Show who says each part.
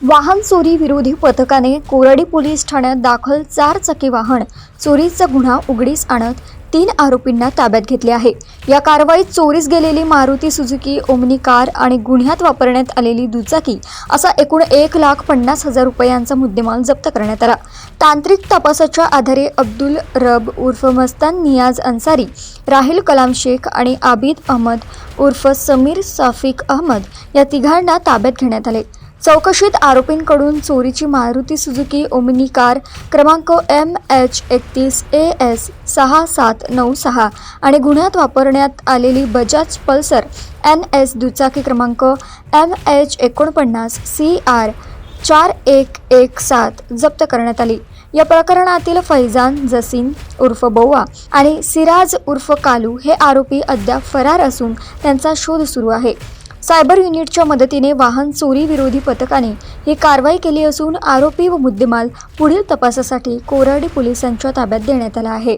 Speaker 1: वाहन चोरी विरोधी पथकाने कोराडी पोलीस ठाण्यात दाखल 4 चाकी वाहन चोरीचा गुन्हा उघडीस आणत 3 आरोपींना ताब्यात घेतले आहे। या कारवाईत चोरीस गेलेली मारुती सुझुकी ओमनी कार आणि गुन्ह्यात वापरण्यात आलेली दुचाकी असा एकूण 1,50,000 रुपयांचा मुद्देमाल जप्त करण्यात आला। तांत्रिक तपासाच्या आधारे अब्दुल रब उर्फ मस्तान नियाज अन्सारी, राहिल कलाम शेख आणि आबिद अहमद उर्फ समीर साफिक अहमद या तिघांना ताब्यात घेण्यात आले। चौकशीत आरोपींकडून चोरीची मारुती सुझुकी ओमनी कार क्रमांक MH31AS 6796 आणि गुन्ह्यात वापरण्यात आलेली बजाज पल्सर NS दुचाकी क्रमांक MH49 CR 4117 जप्त करण्यात आली। या प्रकरणातील फैजान जसीन उर्फ बौआ आणि सिराज उर्फ कालू हे आरोपी अद्याप फरार असून त्यांचा शोध सुरू आहे। सायबर युनिटच्या मदतीने वाहन चोरी विरोधी पथकाने ही कारवाई केली असून आरोपी व मुद्देमाल पुढील तपासासाठी कोराडी पोलिसांच्या ताब्यात देण्यात आला आहे।